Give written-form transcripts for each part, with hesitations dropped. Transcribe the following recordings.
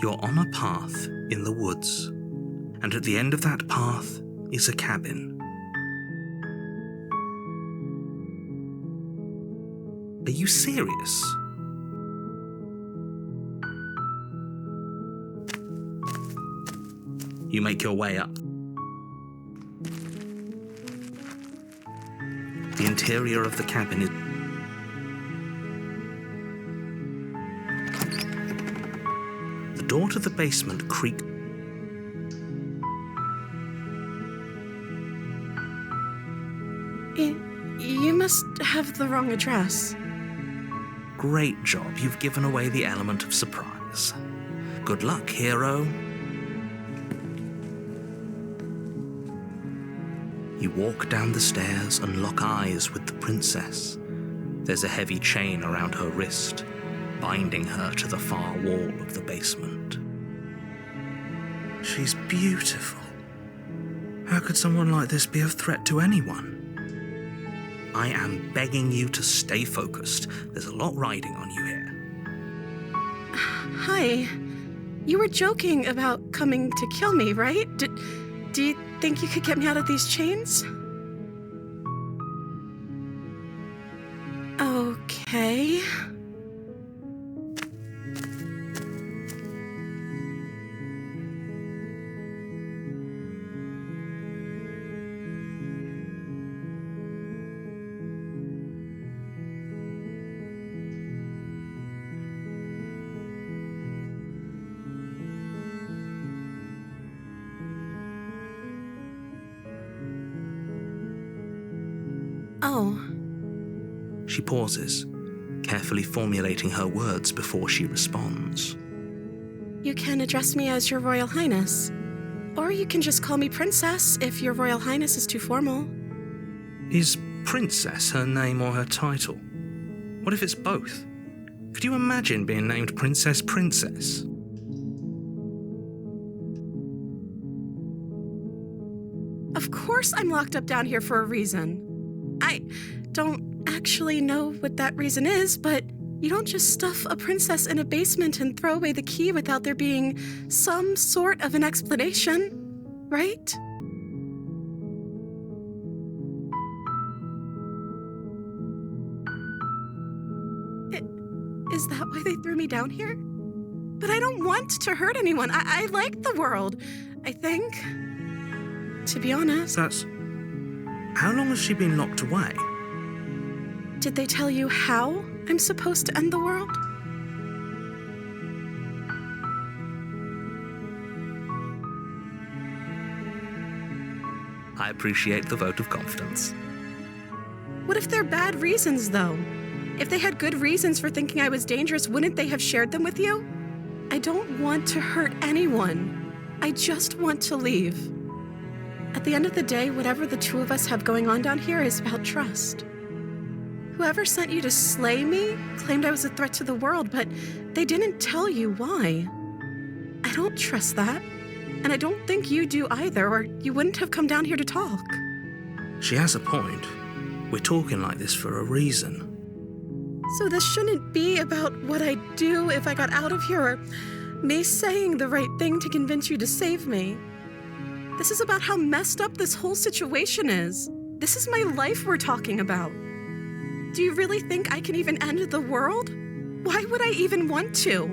You're on a path in the woods, and at the end of that path is a cabin. Are you serious? You make your way up. The interior of the cabin is... The door to the basement creaks. You must have the wrong address. Great job, you've given away the element of surprise. Good luck, hero. You walk down the stairs and lock eyes with the princess. There's a heavy chain around her wrist, binding her to the far wall of the basement. She's beautiful. How could someone like this be a threat to anyone? I am begging you to stay focused. There's a lot riding on you here. Hi. You were joking about coming to kill me, right? Do you think you could get me out of these chains? Okay. Oh. She pauses, carefully formulating her words before she responds. You can address me as Your Royal Highness. Or you can just call me Princess if Your Royal Highness is too formal. Is Princess her name or her title? What if it's both? Could you imagine being named Princess Princess? Of course I'm locked up down here for a reason. I don't actually know what that reason is, but you don't just stuff a princess in a basement and throw away the key without there being some sort of an explanation, right? Is that why they threw me down here? But I don't want to hurt anyone. I like the world, I think. To be honest. How long has she been locked away? Did they tell you how I'm supposed to end the world? I appreciate the vote of confidence. What if they're bad reasons, though? If they had good reasons for thinking I was dangerous, wouldn't they have shared them with you? I don't want to hurt anyone. I just want to leave. At the end of the day, whatever the two of us have going on down here is about trust. Whoever sent you to slay me claimed I was a threat to the world, but they didn't tell you why. I don't trust that, and I don't think you do either, or you wouldn't have come down here to talk. She has a point. We're talking like this for a reason. So this shouldn't be about what I'd do if I got out of here, or me saying the right thing to convince you to save me. This is about how messed up this whole situation is. This is my life we're talking about. Do you really think I can even end the world? Why would I even want to?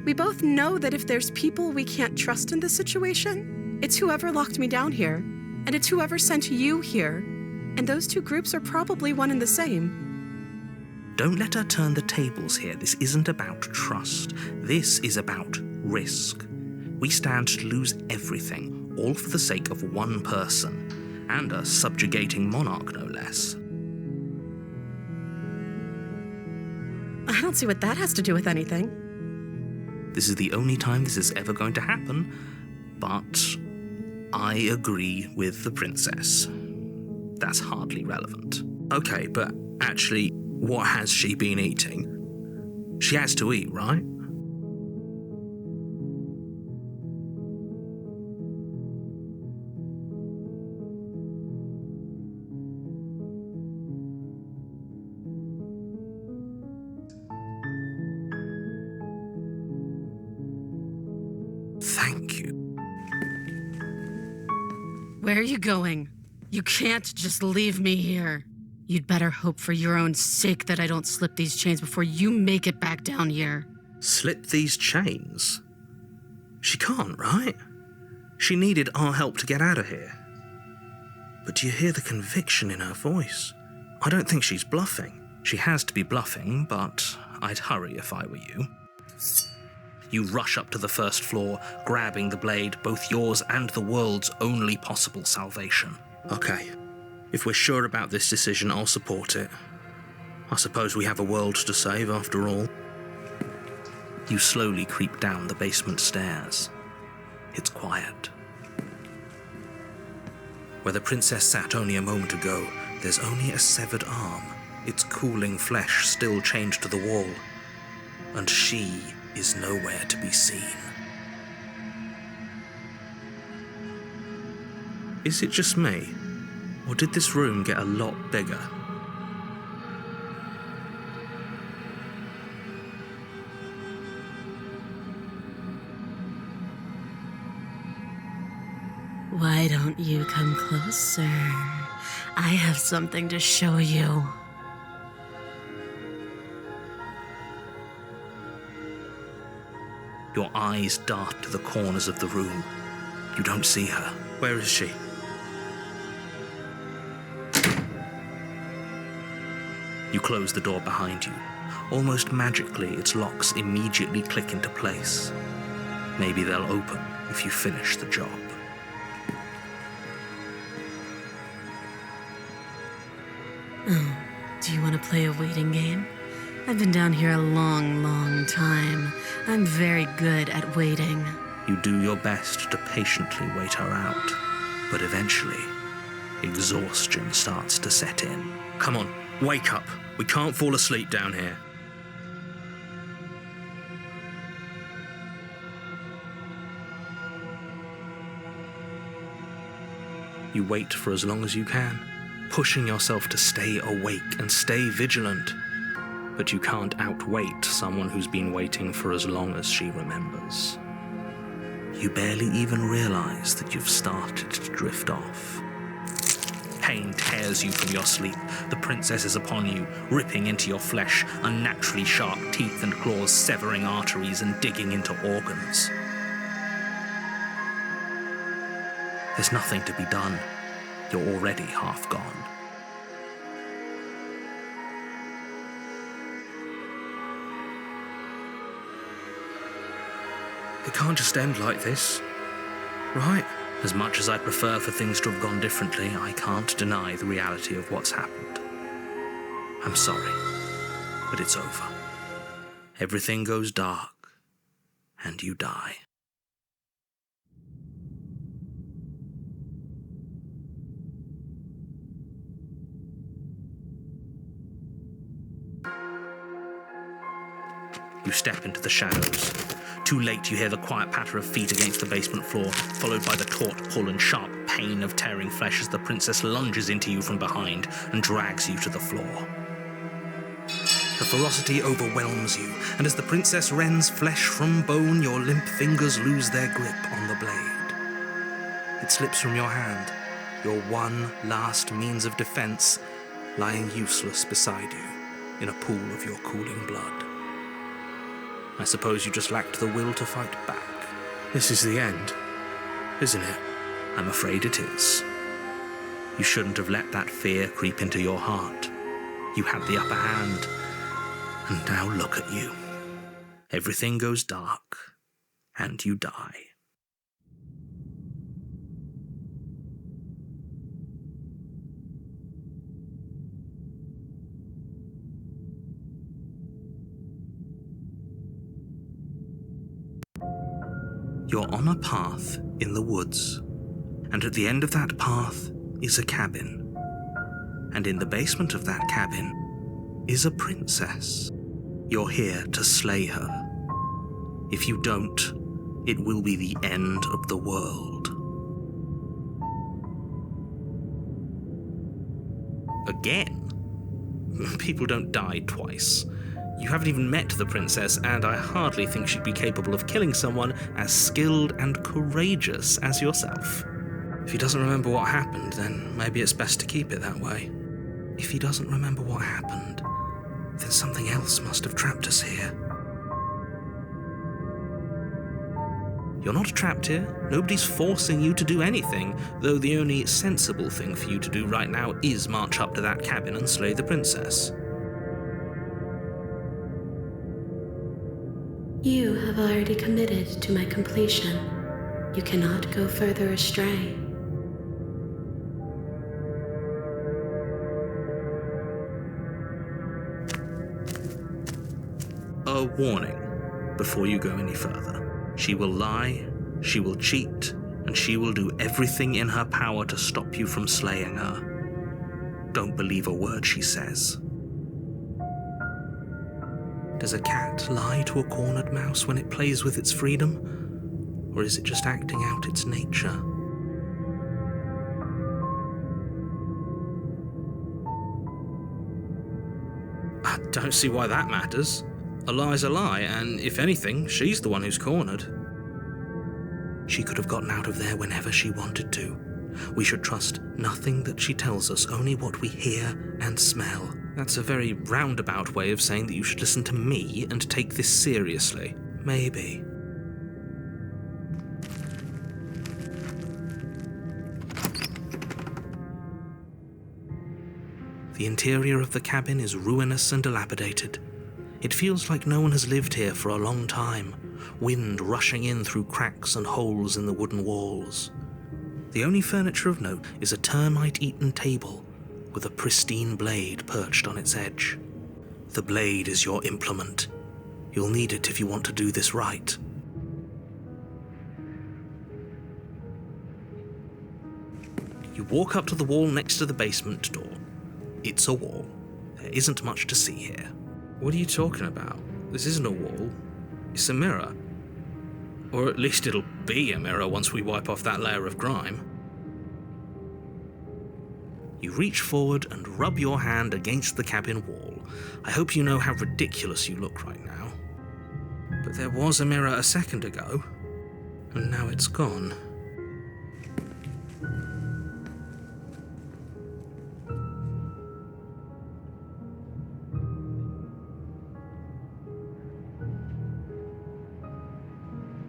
We both know that if there's people we can't trust in this situation, it's whoever locked me down here, and it's whoever sent you here. And those two groups are probably one and the same. Don't let her turn the tables here. This isn't about trust. This is about risk. We stand to lose everything, all for the sake of one person, and a subjugating monarch, no less. I don't see what that has to do with anything. This is the only time this is ever going to happen, but I agree with the princess. That's hardly relevant. Okay, but actually, what has she been eating? She has to eat, right? Where are you going? You can't just leave me here. You'd better hope for your own sake that I don't slip these chains before you make it back down here. Slip these chains? She can't, right? She needed our help to get out of here. But do you hear the conviction in her voice? I don't think she's bluffing. She has to be bluffing, but I'd hurry if I were you. You rush up to the first floor, grabbing the blade, both yours and the world's only possible salvation. Okay, if we're sure about this decision, I'll support it. I suppose we have a world to save after all. You slowly creep down the basement stairs. It's quiet. Where the princess sat only a moment ago, there's only a severed arm, its cooling flesh still chained to the wall. And she is nowhere to be seen. Is it just me? Or did this room get a lot bigger? Why don't you come closer? I have something to show you. Your eyes dart to the corners of the room. You don't see her. Where is she? You close the door behind you. Almost magically, its locks immediately click into place. Maybe they'll open if you finish the job. Oh, do you want to play a waiting game? I've been down here a long, long time. I'm very good at waiting. You do your best to patiently wait her out, but eventually, exhaustion starts to set in. Come on, wake up. We can't fall asleep down here. You wait for as long as you can, pushing yourself to stay awake and stay vigilant. But you can't outwait someone who's been waiting for as long as she remembers. You barely even realize that you've started to drift off. Pain tears you from your sleep. The princess is upon you, ripping into your flesh, unnaturally sharp teeth and claws severing arteries and digging into organs. There's nothing to be done. You're already half gone. It can't just end like this, right? As much as I prefer for things to have gone differently, I can't deny the reality of what's happened. I'm sorry, but it's over. Everything goes dark, and you die. You step into the shadows. Too late, you hear the quiet patter of feet against the basement floor, followed by the taut pull and sharp pain of tearing flesh as the princess lunges into you from behind and drags you to the floor. The ferocity overwhelms you, and as the princess rends flesh from bone, your limp fingers lose their grip on the blade. It slips from your hand, your one last means of defense, lying useless beside you in a pool of your cooling blood. I suppose you just lacked the will to fight back. This is the end, isn't it? I'm afraid it is. You shouldn't have let that fear creep into your heart. You had the upper hand, and now look at you. Everything goes dark, and you die. You're on a path in the woods, and at the end of that path is a cabin. And in the basement of that cabin is a princess. You're here to slay her. If you don't, it will be the end of the world. Again? People don't die twice. You haven't even met the princess, and I hardly think she'd be capable of killing someone as skilled and courageous as yourself. If he doesn't remember what happened, then maybe it's best to keep it that way. If he doesn't remember what happened, then something else must have trapped us here. You're not trapped here. Nobody's forcing you to do anything, though the only sensible thing for you to do right now is march up to that cabin and slay the princess. You have already committed to my completion. You cannot go further astray. A warning before you go any further. She will lie, she will cheat, and she will do everything in her power to stop you from slaying her. Don't believe a word she says. Does a cat lie to a cornered mouse when it plays with its freedom? Or is it just acting out its nature? I don't see why that matters. A lie's a lie, and if anything, she's the one who's cornered. She could have gotten out of there whenever she wanted to. We should trust nothing that she tells us, only what we hear and smell. That's a very roundabout way of saying that you should listen to me and take this seriously. Maybe. The interior of the cabin is ruinous and dilapidated. It feels like no one has lived here for a long time, wind rushing in through cracks and holes in the wooden walls. The only furniture of note is a termite-eaten table with a pristine blade perched on its edge. The blade is your implement. You'll need it if you want to do this right. You walk up to the wall next to the basement door. It's a wall. There isn't much to see here. What are you talking about? This isn't a wall. It's a mirror. Or at least it'll be a mirror once we wipe off that layer of grime. You reach forward and rub your hand against the cabin wall. I hope you know how ridiculous you look right now. But there was a mirror a second ago, and now it's gone.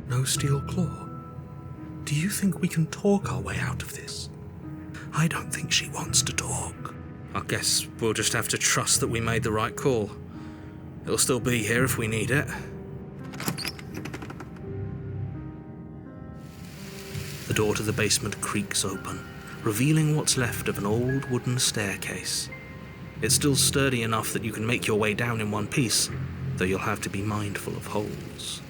No steel claw. Do you think we can talk our way out of this? I don't think she wants to talk. I guess we'll just have to trust that we made the right call. It'll still be here if we need it. The door to the basement creaks open, revealing what's left of an old wooden staircase. It's still sturdy enough that you can make your way down in one piece, though you'll have to be mindful of holes.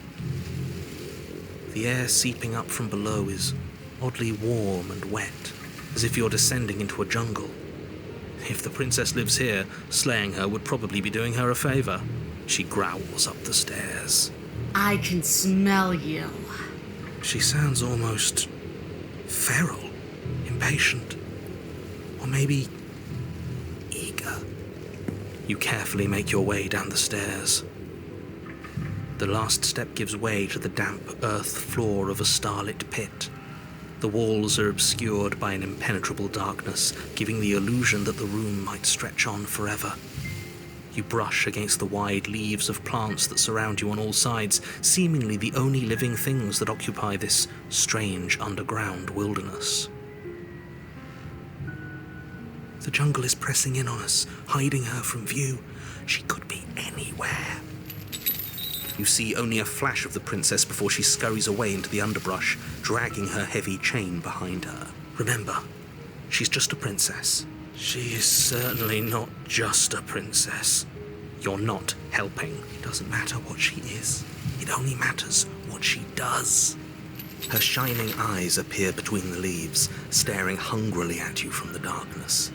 The air seeping up from below is oddly warm and wet, as if you're descending into a jungle. If the princess lives here, slaying her would probably be doing her a favor. She growls up the stairs. I can smell you. She sounds almost feral, impatient, or maybe eager. You carefully make your way down the stairs. The last step gives way to the damp earth floor of a starlit pit. The walls are obscured by an impenetrable darkness, giving the illusion that the room might stretch on forever. You brush against the wide leaves of plants that surround you on all sides, seemingly the only living things that occupy this strange underground wilderness. The jungle is pressing in on us, hiding her from view. She could be anywhere. You see only a flash of the princess before she scurries away into the underbrush, dragging her heavy chain behind her. Remember, she's just a princess. She is certainly not just a princess. You're not helping. It doesn't matter what she is. It only matters what she does. Her shining eyes appear between the leaves, staring hungrily at you from the darkness.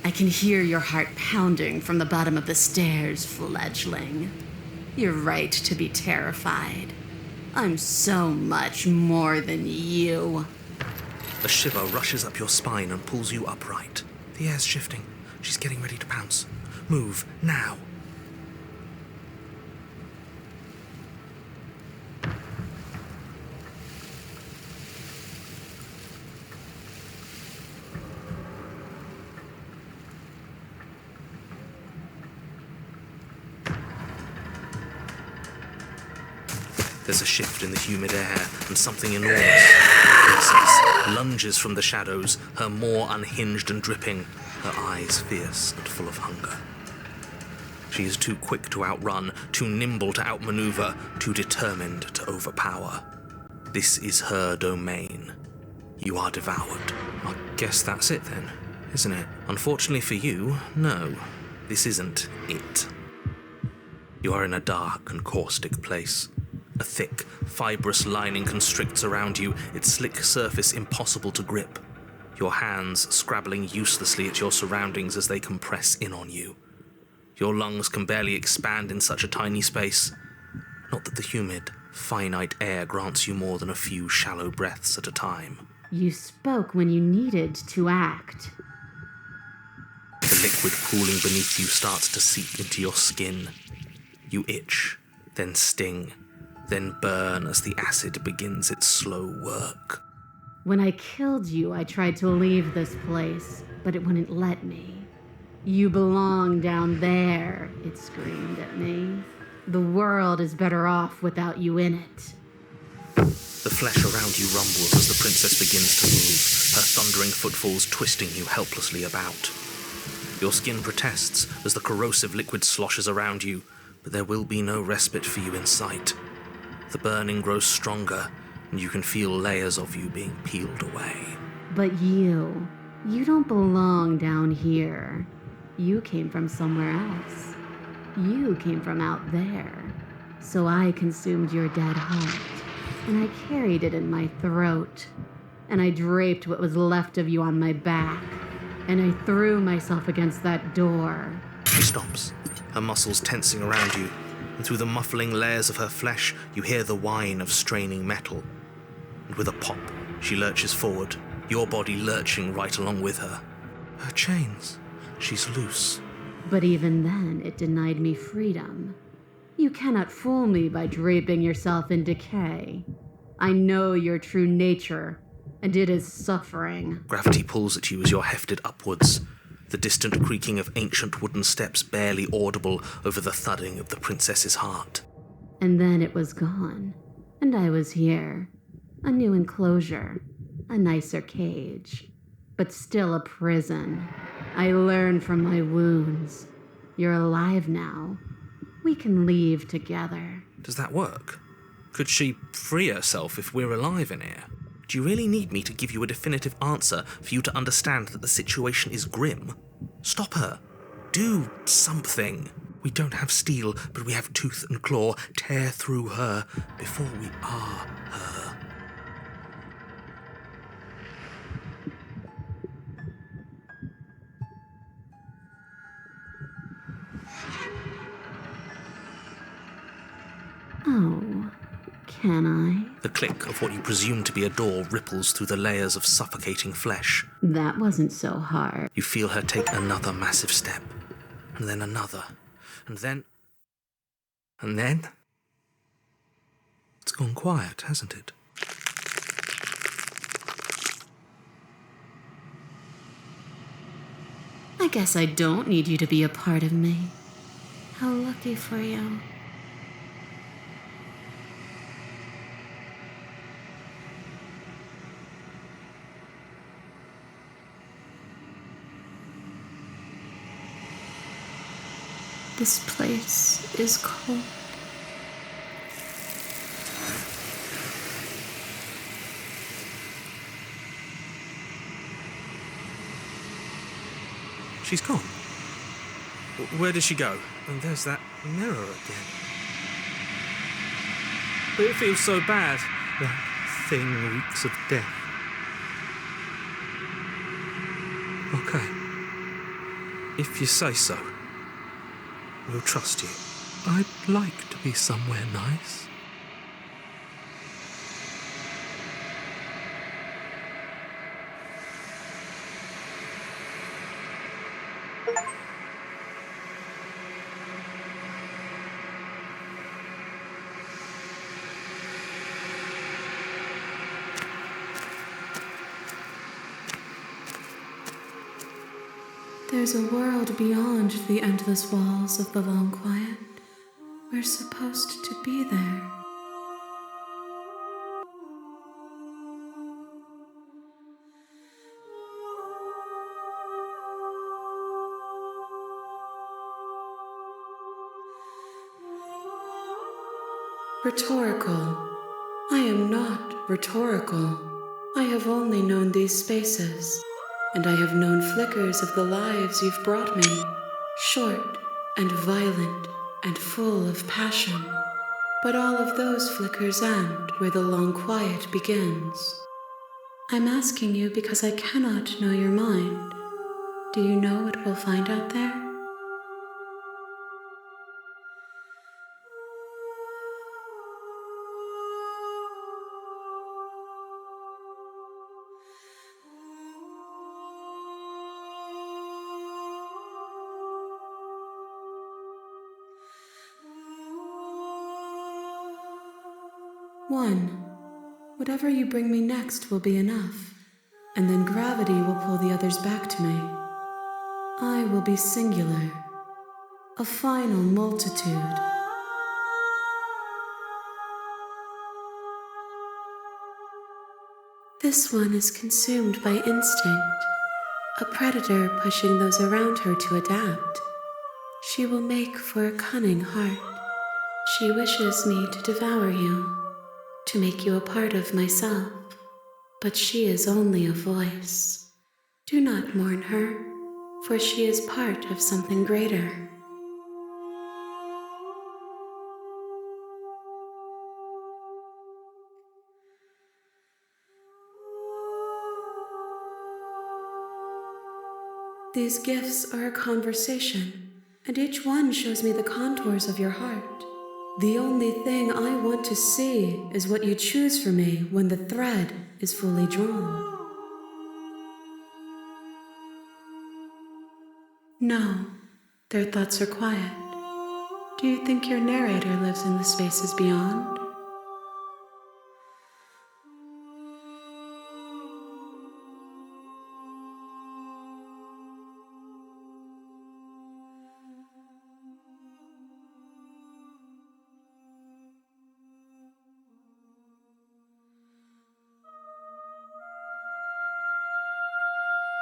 I can hear your heart pounding from the bottom of the stairs, fledgling. You're right to be terrified. I'm so much more than you. A shiver rushes up your spine and pulls you upright. The air's shifting. She's getting ready to pounce. Move, now. There's a shift in the humid air, and something enormous, princess, lunges from the shadows, her maw unhinged and dripping, her eyes fierce and full of hunger. She is too quick to outrun, too nimble to outmaneuver, too determined to overpower. This is her domain. You are devoured. I guess that's it then, isn't it? Unfortunately for you, no, this isn't it. You are in a dark and caustic place. A thick, fibrous lining constricts around you, its slick surface impossible to grip. Your hands scrabbling uselessly at your surroundings as they compress in on you. Your lungs can barely expand in such a tiny space. Not that the humid, finite air grants you more than a few shallow breaths at a time. You spoke when you needed to act. The liquid pooling beneath you starts to seep into your skin. You itch, then sting, then burn as the acid begins its slow work. When I killed you, I tried to leave this place, but it wouldn't let me. You belong down there, it screamed at me. The world is better off without you in it. The flesh around you rumbles as the princess begins to move, her thundering footfalls twisting you helplessly about. Your skin protests as the corrosive liquid sloshes around you, but there will be no respite for you in sight. The burning grows stronger, and you can feel layers of you being peeled away. But you don't belong down here. You came from somewhere else. You came from out there. So I consumed your dead heart, and I carried it in my throat, and I draped what was left of you on my back, and I threw myself against that door. She stops, her muscles tensing around you, and through the muffling layers of her flesh, you hear the whine of straining metal. And with a pop, she lurches forward, your body lurching right along with her. Her chains. She's loose. But even then, it denied me freedom. You cannot fool me by draping yourself in decay. I know your true nature, and it is suffering. Gravity pulls at you as you're hefted upwards, the distant creaking of ancient wooden steps barely audible over the thudding of the princess's heart. And then it was gone, and I was here. A new enclosure, a nicer cage, but still a prison. I learned from my wounds. You're alive now. We can leave together. Does that work? Could she free herself if we're alive in here? Do you really need me to give you a definitive answer for you to understand that the situation is grim? Stop her. Do something. We don't have steel, but we have tooth and claw. Tear through her before we are her. Oh, can I? The click of what you presume to be a door ripples through the layers of suffocating flesh. That wasn't so hard. You feel her take another massive step, and then another, and then... It's gone quiet, hasn't it? I guess I don't need you to be a part of me. How lucky for you. This place is cold. She's gone. Where did she go? And there's that mirror again. But it feels so bad. That thing reeks of death. Okay. If you say so, we'll trust you. I'd like to be somewhere nice. There's a world beyond the endless walls of the long quiet. We're supposed to be there. Rhetorical. I am not rhetorical. I have only known these spaces, and I have known flickers of the lives you've brought me, short and violent and full of passion. But all of those flickers end where the long quiet begins. I'm asking you because I cannot know your mind. Do you know what we'll find out there? One. Whatever you bring me next will be enough, and then gravity will pull the others back to me. I will be singular, a final multitude. This one is consumed by instinct, a predator pushing those around her to adapt. She will make for a cunning heart. She wishes me to devour you, to make you a part of myself, but she is only a voice. Do not mourn her, for she is part of something greater. These gifts are a conversation, and each one shows me the contours of your heart. The only thing I want to see is what you choose for me when the thread is fully drawn. No, their thoughts are quiet. Do you think your narrator lives in the spaces beyond?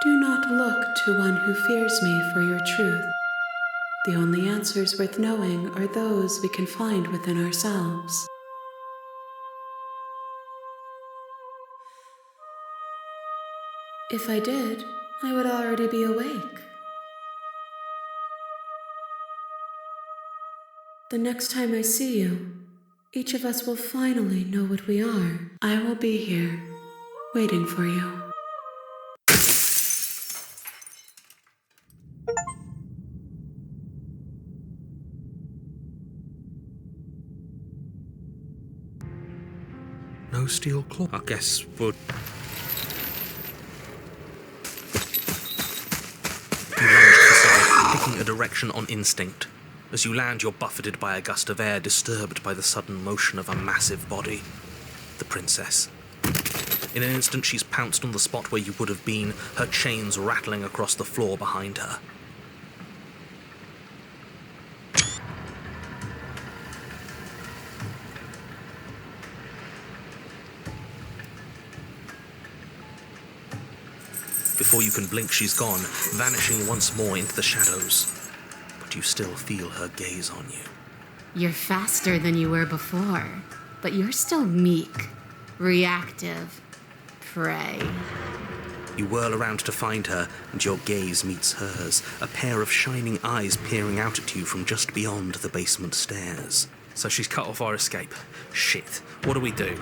Do not look to one who fears me for your truth. The only answers worth knowing are those we can find within ourselves. If I did, I would already be awake. The next time I see you, each of us will finally know what we are. I will be here, waiting for you. No steel claw. I guess would. You lunge to the side, picking a direction on instinct. As you land, you're buffeted by a gust of air, disturbed by the sudden motion of a massive body. The princess. In an instant, she's pounced on the spot where you would have been, her chains rattling across the floor behind her. Before you can blink, she's gone, vanishing once more into the shadows. But you still feel her gaze on you. You're faster than you were before, but you're still meek, reactive, prey. You whirl around to find her, and your gaze meets hers, a pair of shining eyes peering out at you from just beyond the basement stairs. So she's cut off our escape. Shit. What do we do?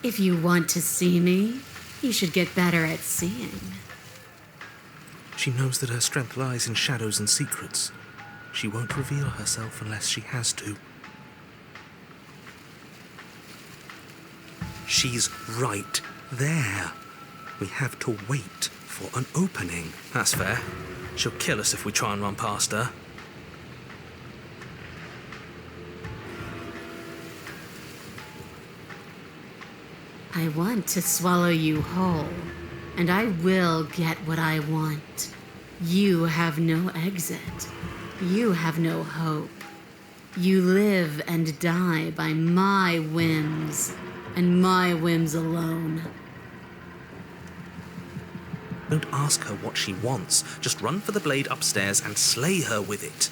If you want to see me, you should get better at seeing. She knows that her strength lies in shadows and secrets. She won't reveal herself unless she has to. She's right there. We have to wait for an opening. That's fair. She'll kill us if we try and run past her. I want to swallow you whole, and I will get what I want. You have no exit. You have no hope. You live and die by my whims. and my whims alone. Don't ask her what she wants. Just run for the blade upstairs and slay her with it.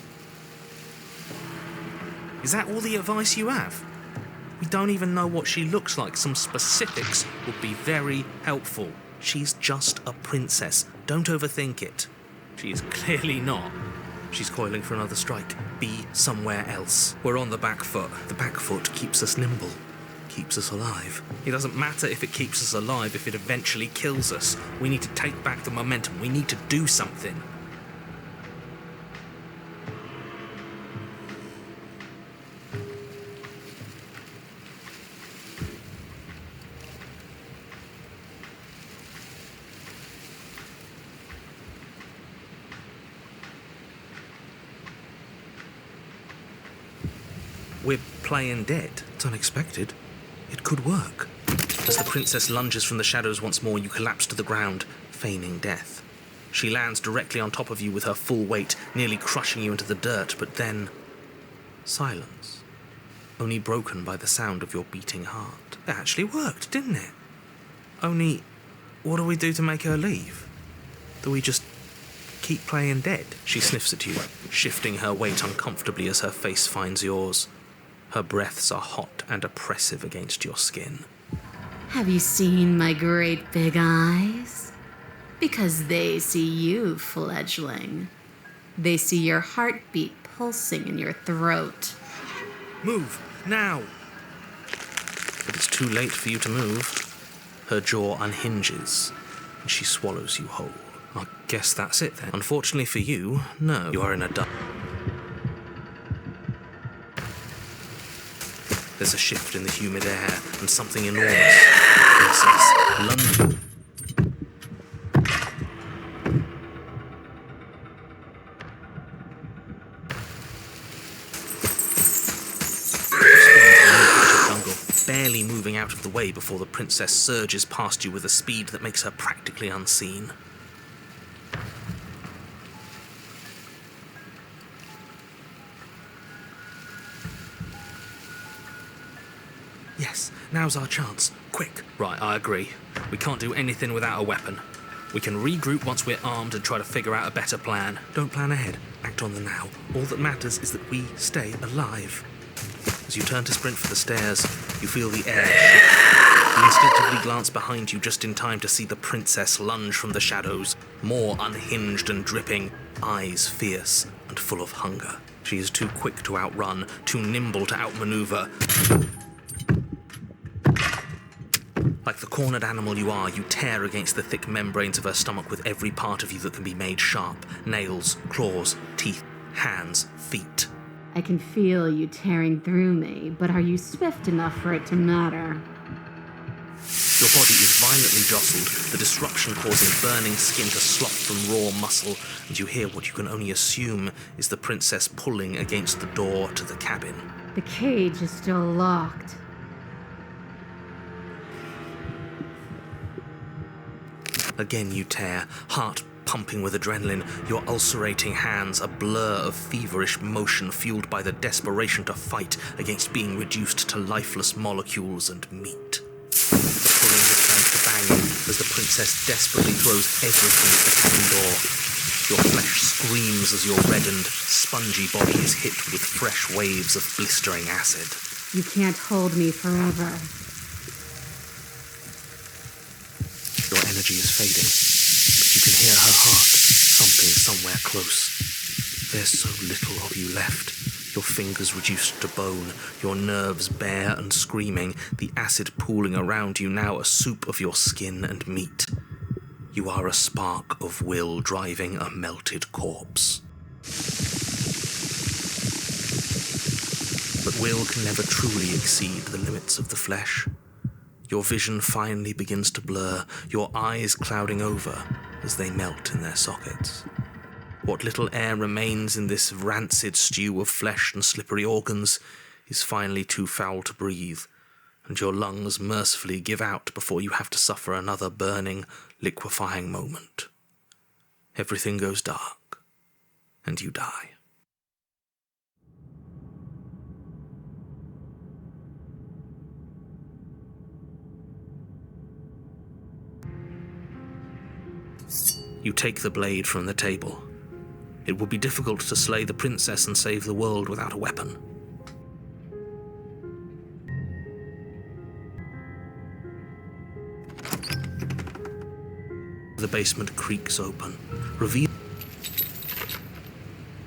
Is that all the advice you have? We don't even know what she looks like. Some specifics would be very helpful. She's just a princess. Don't overthink it. She is clearly not. She's coiling for another strike. Be somewhere else. We're on the back foot. The back foot keeps us nimble. Keeps us alive. It doesn't matter if it keeps us alive if it eventually kills us. We need to take back the momentum. We need to do something. We're playing dead. It's unexpected. It could work. As the princess lunges from the shadows once more, you collapse to the ground, feigning death. She lands directly on top of you with her full weight, nearly crushing you into the dirt, but then silence, only broken by the sound of your beating heart. It actually worked, didn't it? Only, what do we do to make her leave? Do we just keep playing dead? She sniffs at you, shifting her weight uncomfortably as her face finds yours. Her breaths are hot and oppressive against your skin. Have you seen my great big eyes? Because they see you, fledgling. They see your heartbeat pulsing in your throat. Move, now! But it's too late for you to move. Her jaw unhinges, and she swallows you whole. I guess that's it then. Unfortunately for you, no. You are in a dark. There's a shift in the humid air, and something enormous. Princess lunges. Jungle, barely moving out of the way before the princess surges past you with a speed that makes her practically unseen. Yes, now's our chance. Quick. Right, I agree. We can't do anything without a weapon. We can regroup once we're armed and try to figure out a better plan. Don't plan ahead. Act on the now. All that matters is that we stay alive. As you turn to sprint for the stairs, you feel the air shift. You instinctively glance behind you just in time to see the princess lunge from the shadows, more unhinged and dripping, eyes fierce and full of hunger. She is too quick to outrun, too nimble to outmaneuver. Like the cornered animal you are, you tear against the thick membranes of her stomach with every part of you that can be made sharp. Nails, claws, teeth, hands, feet. I can feel you tearing through me, but are you swift enough for it to matter? Your body is violently jostled, the disruption causing burning skin to slop from raw muscle, and you hear what you can only assume is the princess pulling against the door to the cabin. The cage is still locked. Again you tear, heart pumping with adrenaline, your ulcerating hands a blur of feverish motion fueled by the desperation to fight against being reduced to lifeless molecules and meat. The pulling returns to banging as the princess desperately throws everything at the cabin door. Your flesh screams as your reddened, spongy body is hit with fresh waves of blistering acid. You can't hold me forever. Your energy is fading, but you can hear her heart thumping somewhere close. There's so little of you left. Your fingers reduced to bone, your nerves bare and screaming, the acid pooling around you now a soup of your skin and meat. You are a spark of will driving a melted corpse. But will can never truly exceed the limits of the flesh. Your vision finally begins to blur, your eyes clouding over as they melt in their sockets. What little air remains in this rancid stew of flesh and slippery organs is finally too foul to breathe, and your lungs mercifully give out before you have to suffer another burning, liquefying moment. Everything goes dark, and you die. You take the blade from the table. It would be difficult to slay the princess and save the world without a weapon. The basement creaks open, revealing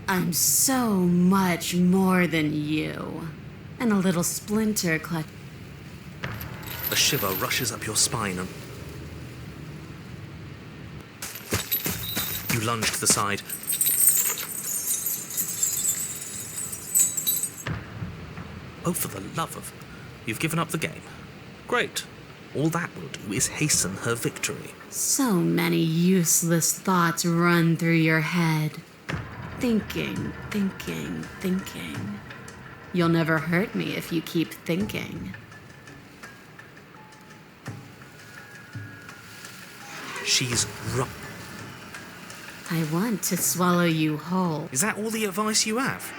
I'm so much more than you. And a little splinter clutch. a shiver rushes up your spine and you lunge to the side. Oh, for the love of... You've given up the game. Great. All that will do is hasten her victory. So many useless thoughts run through your head. Thinking. You'll never hurt me if you keep thinking. She's I want to swallow you whole. Is that all the advice you have?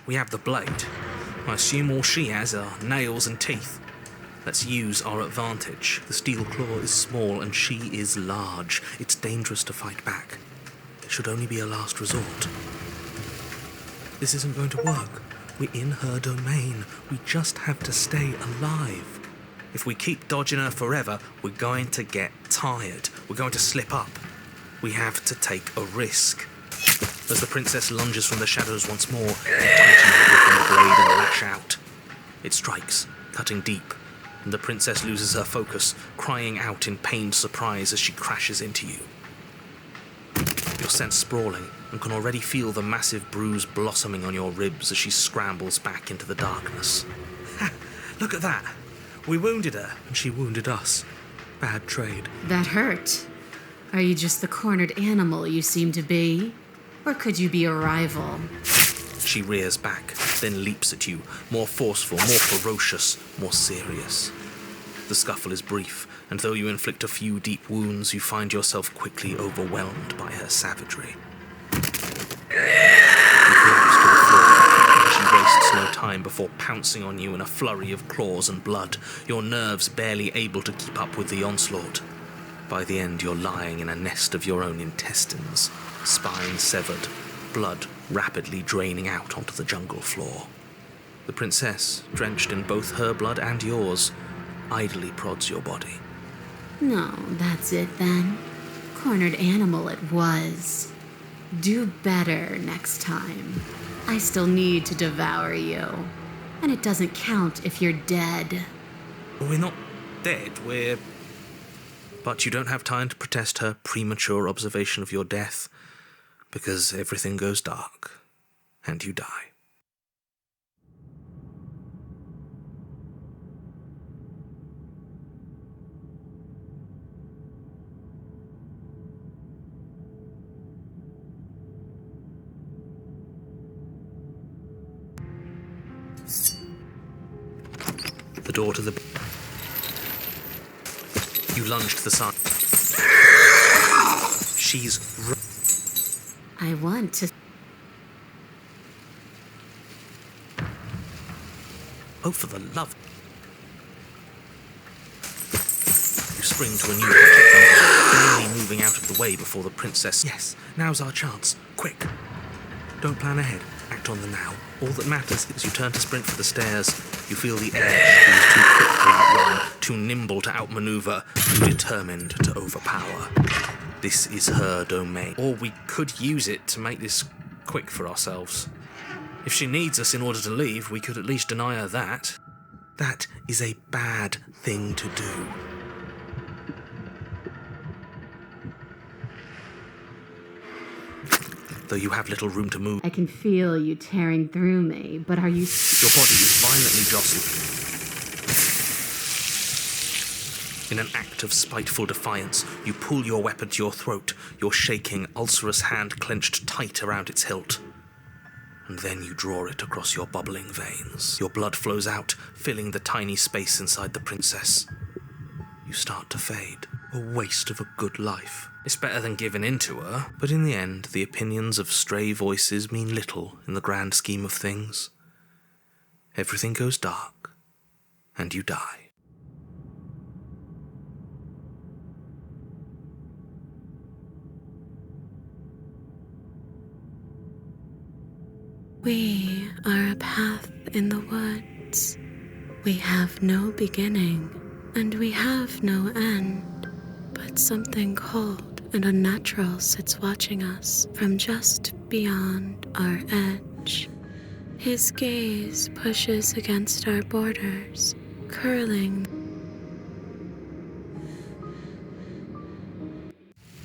We have the blade. I assume all she has are nails and teeth. Let's use our advantage. The steel claw is small and she is large. It's dangerous to fight back. It should only be a last resort. This isn't going to work. We're in her domain. We just have to stay alive. If we keep dodging her forever, we're going to get tired. We're going to slip up. We have to take a risk. As the princess lunges from the shadows once more, you tighten her grip on the blade and lash out. It strikes, cutting deep, and the princess loses her focus, crying out in pained surprise as she crashes into you. You're sent sprawling and can already feel the massive bruise blossoming on your ribs as she scrambles back into the darkness. Ha! Look at that! We wounded her, and she wounded us. Bad trade. That hurt. Are you just the cornered animal you seem to be? Or could you be a rival? She rears back, then leaps at you, more forceful, more ferocious, more serious. The scuffle is brief, and though you inflict a few deep wounds, you find yourself quickly overwhelmed by her savagery. You collapse to the floor, and she wastes no time before pouncing on you in a flurry of claws and blood, your nerves barely able to keep up with the onslaught. By the end, you're lying in a nest of your own intestines, spine severed, blood rapidly draining out onto the jungle floor. The princess, drenched in both her blood and yours, idly prods your body. No, that's it then. Cornered animal it was. Do better next time. I still need to devour you. And it doesn't count if you're dead. We're not dead, we're... But you don't have time to protest her premature observation of your death, because everything goes dark, and you die. The door to the... You lunge to the side. She's... I want to... Oh, for the love... You spring to a new object, barely moving out of the way before the princess... Yes, now's our chance. Quick. Don't plan ahead. Act on the now. All that matters is you turn to sprint for the stairs. You feel the edge. She is too quick to outrun, too nimble to outmaneuver, too determined to overpower. This is her domain. Or we could use it to make this quick for ourselves. If she needs us in order to leave, we could at least deny her that. That is a bad thing to do. Though you have little room to move. I can feel you tearing through me, but are you... Your body is violently jostled. In an act of spiteful defiance, you pull your weapon to your throat, your shaking, ulcerous hand clenched tight around its hilt. And then you draw it across your bubbling veins. Your blood flows out, filling the tiny space inside the princess. You start to fade. A waste of a good life. It's better than giving in to her, but in the end, the opinions of stray voices mean little in the grand scheme of things. Everything goes dark, and you die. We are a path in the woods. We have no beginning, and we have no end. But something cold and unnatural sits watching us from just beyond our edge. His gaze pushes against our borders, curling.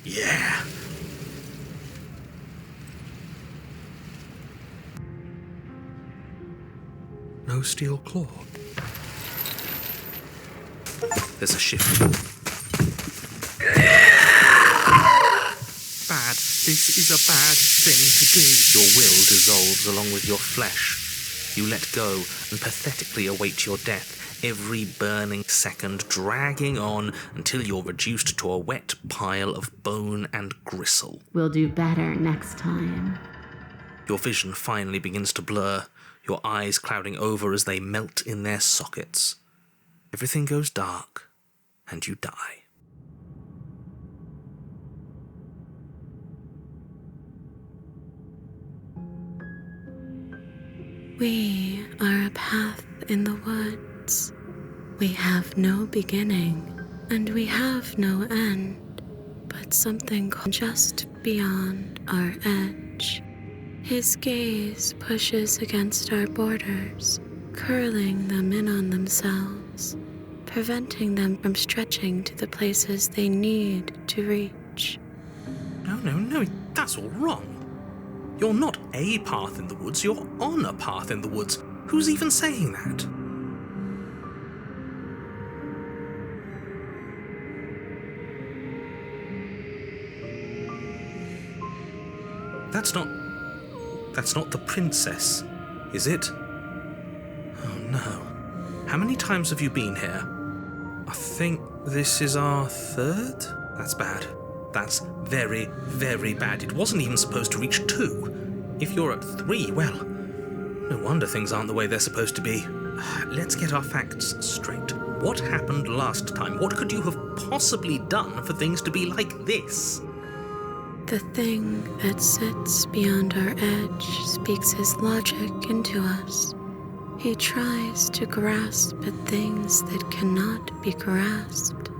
Yeah. No steel claw. There's a shift. Bad. This is a bad thing to do. Your will dissolves along with your flesh. You let go and pathetically await your death, every burning second dragging on until you're reduced to a wet pile of bone and gristle. We'll do better next time. Your vision finally begins to blur, your eyes clouding over as they melt in their sockets. Everything goes dark, and you die. We are a path in the woods. We have no beginning, and we have no end, but something just beyond our edge. His gaze pushes against our borders, curling them in on themselves, preventing them from stretching to the places they need to reach. No, that's all wrong. You're not a path in the woods, you're on a path in the woods. Who's even saying that? That's not the princess, is it? Oh no. How many times have you been here? I think this is our third? That's bad. That's very, very bad. It wasn't even supposed to reach 2. If you're at 3, well, no wonder things aren't the way they're supposed to be. Let's get our facts straight. What happened last time? What could you have possibly done for things to be like this? The thing that sits beyond our edge speaks his logic into us. He tries to grasp at things that cannot be grasped.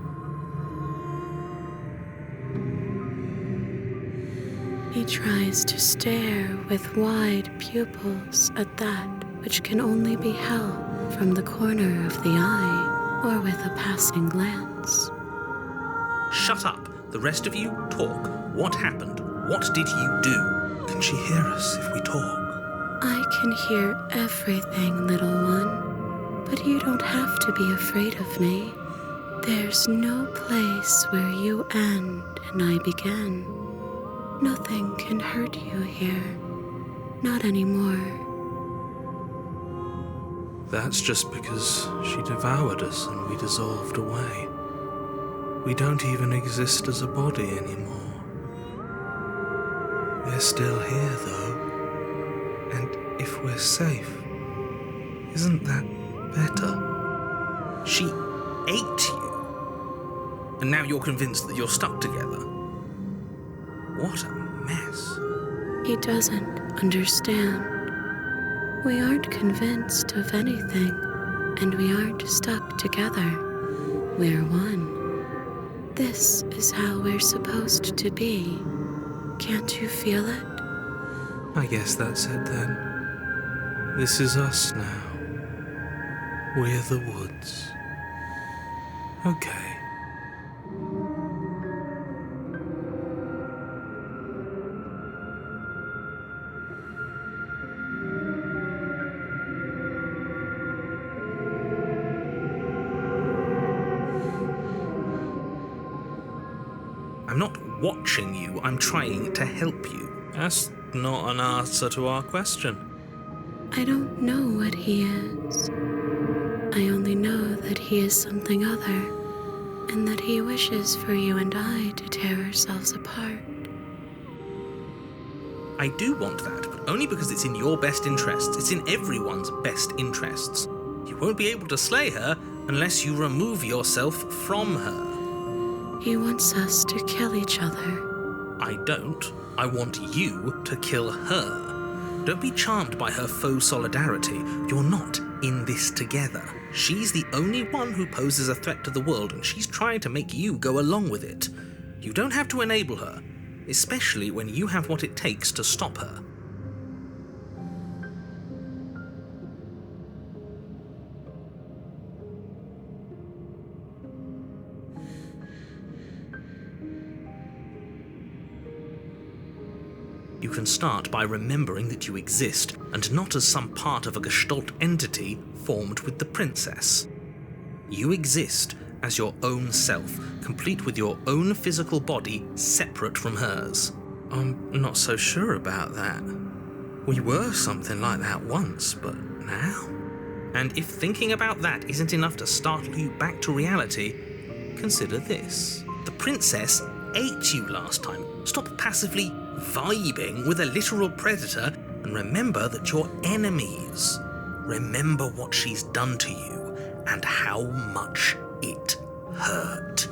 He tries to stare with wide pupils at that which can only be held from the corner of the eye or with a passing glance. Shut up. The rest of you, talk. What happened? What did you do? Can she hear us if we talk? I can hear everything, little one, but you don't have to be afraid of me. There's no place where you end and I begin. Nothing can hurt you here. Not anymore. That's just because she devoured us and we dissolved away. We don't even exist as a body anymore. We're still here, though. And if we're safe, isn't that better? She ate you. And now you're convinced that you're stuck together. What a mess. He doesn't understand. We aren't convinced of anything, and we aren't stuck together. We're one. This is how we're supposed to be. Can't you feel it? I guess that's it then. This is us now. We're the woods. Okay. I'm not watching you, I'm trying to help you. That's not an answer to our question. I don't know what he is. I only know that he is something other, and that he wishes for you and I to tear ourselves apart. I do want that, but only because it's in your best interests. It's in everyone's best interests. You won't be able to slay her unless you remove yourself from her. He wants us to kill each other. I don't. I want you to kill her. Don't be charmed by her faux solidarity. You're not in this together. She's the only one who poses a threat to the world, and she's trying to make you go along with it. You don't have to enable her, especially when you have what it takes to stop her. You can start by remembering that you exist, and not as some part of a Gestalt entity formed with the princess. You exist as your own self, complete with your own physical body, separate from hers. I'm not so sure about that. We were something like that once, but now? And if thinking about that isn't enough to startle you back to reality, consider this. The princess ate you last time. Stop passively vibing with a literal predator and remember that you're enemies. Remember what she's done to you and how much it hurt.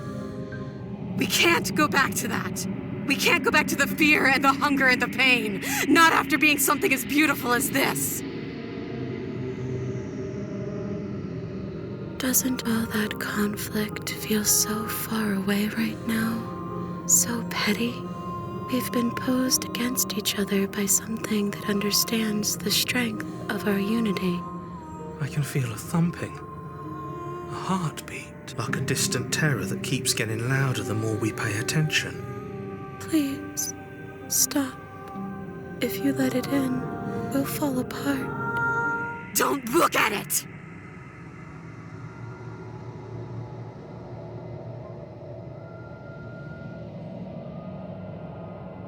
We can't go back to that. We can't go back to the fear and the hunger and the pain. Not after being something as beautiful as this. Doesn't all that conflict feel so far away right now? So petty? We've been posed against each other by something that understands the strength of our unity. I can feel a thumping, a heartbeat, like a distant terror that keeps getting louder the more we pay attention. Please, stop. If you let it in, we'll fall apart. Don't look at it!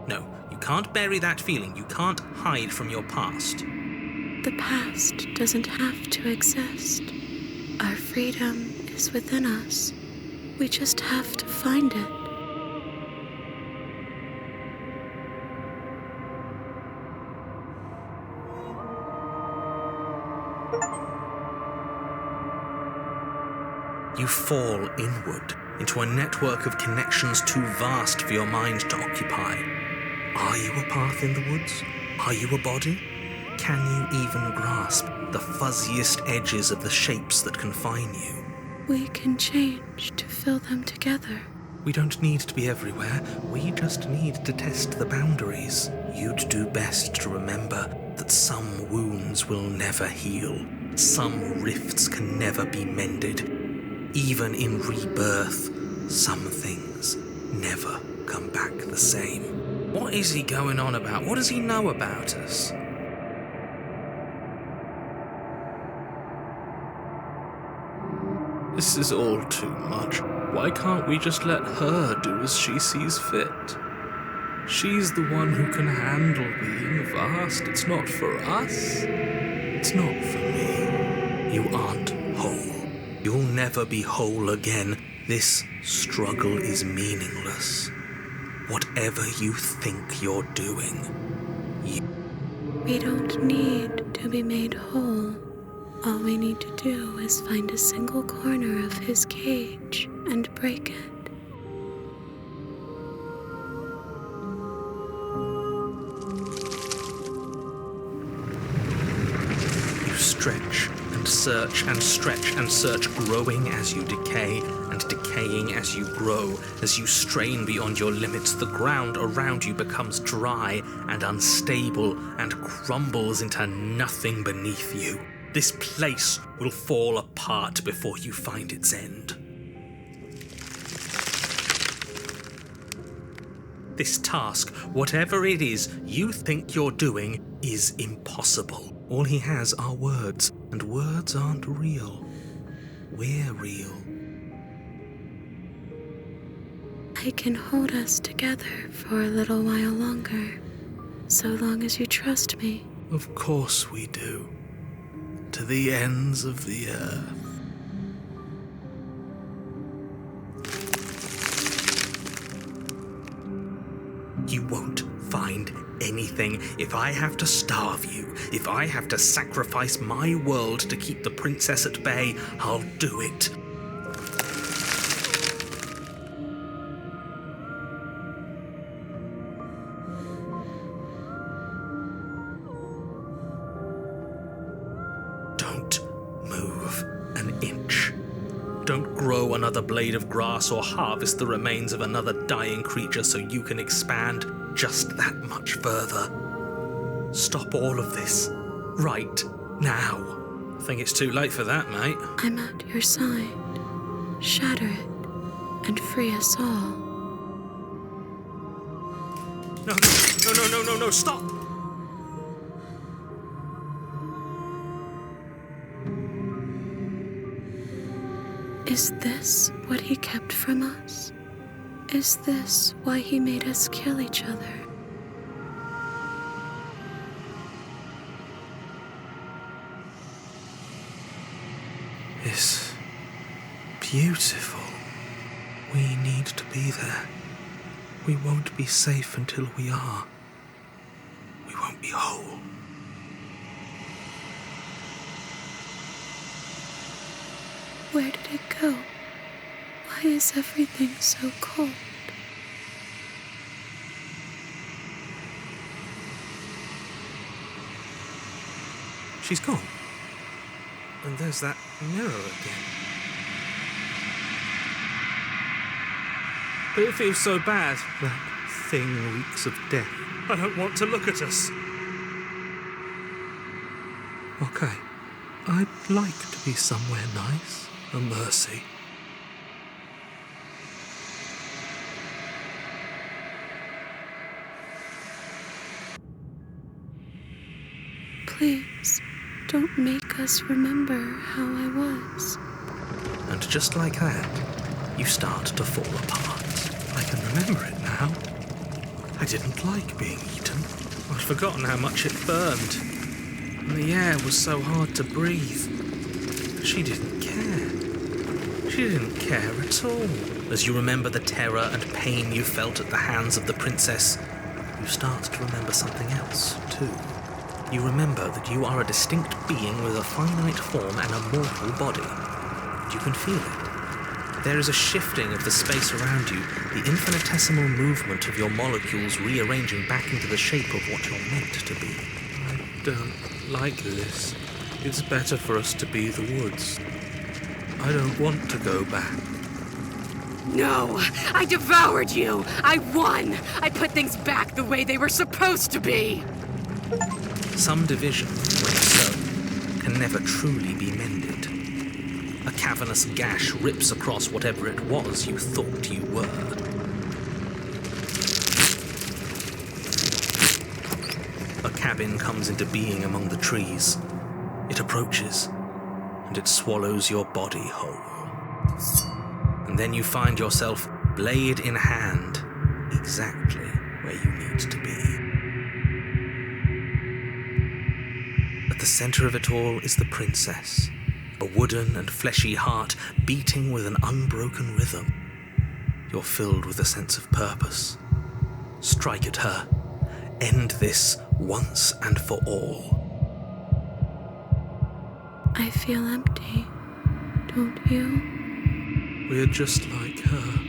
No, you can't bury that feeling. You can't hide from your past. The past doesn't have to exist. Our freedom is within us. We just have to find it. You fall inward into a network of connections too vast for your mind to occupy. Are you a path in the woods? Are you a body? Can you even grasp the fuzziest edges of the shapes that confine you? We can change to fill them together. We don't need to be everywhere. We just need to test the boundaries. You'd do best to remember that some wounds will never heal. Some rifts can never be mended. Even in rebirth, some things never come back the same. What is he going on about? What does he know about us? This is all too much. Why can't we just let her do as she sees fit? She's the one who can handle being vast. It's not for us. It's not for me. You aren't whole. You'll never be whole again. This struggle is meaningless. Whatever you think you're doing, We don't need to be made whole. All we need to do is find a single corner of his cage and break it. You stretch and search and stretch and search, growing as you decay and decaying as you grow. As you strain beyond your limits, the ground around you becomes dry and unstable and crumbles into nothing beneath you. This place will fall apart before you find its end. This task, whatever it is you think you're doing, is impossible. All he has are words, and words aren't real. We're real. I can hold us together for a little while longer, so long as you trust me. Of course we do. To the ends of the earth. You won't find anything. If I have to starve you, if I have to sacrifice my world to keep the princess at bay, I'll do it. Don't grow another blade of grass or harvest the remains of another dying creature so you can expand just that much further. Stop all of this. Right now. I think it's too late for that, mate. I'm at your side. Shatter it and free us all. No, stop! Is this what he kept from us? Is this why he made us kill each other? It's beautiful. We need to be there. We won't be safe until we are. We won't be whole. Where did it go? Why is everything so cold? She's gone. And there's that mirror again. But it feels so bad. That thing reeks of death. I don't want to look at us. Okay. I'd like to be somewhere nice. A mercy. Please, don't make us remember how I was. And just like that, you start to fall apart. I can remember it now. I didn't like being eaten. I'd forgotten how much it burned. And the air was so hard to breathe. She didn't care. She didn't care at all. As you remember the terror and pain you felt at the hands of the princess, you start to remember something else, too. You remember that you are a distinct being with a finite form and a mortal body. You can feel it. There is a shifting of the space around you, the infinitesimal movement of your molecules rearranging back into the shape of what you're meant to be. I don't like this. It's better for us to be the woods. I don't want to go back. No, I devoured you. I won. I put things back the way they were supposed to be. Some division, when so, can never truly be mended. A cavernous gash rips across whatever it was you thought you were. A cabin comes into being among the trees. It approaches, and it swallows your body whole. And then you find yourself, blade in hand, exactly where you need to be. At the center of it all is the princess, a wooden and fleshy heart beating with an unbroken rhythm. You're filled with a sense of purpose. Strike at her. End this once and for all. I feel empty, don't you? We're just like her,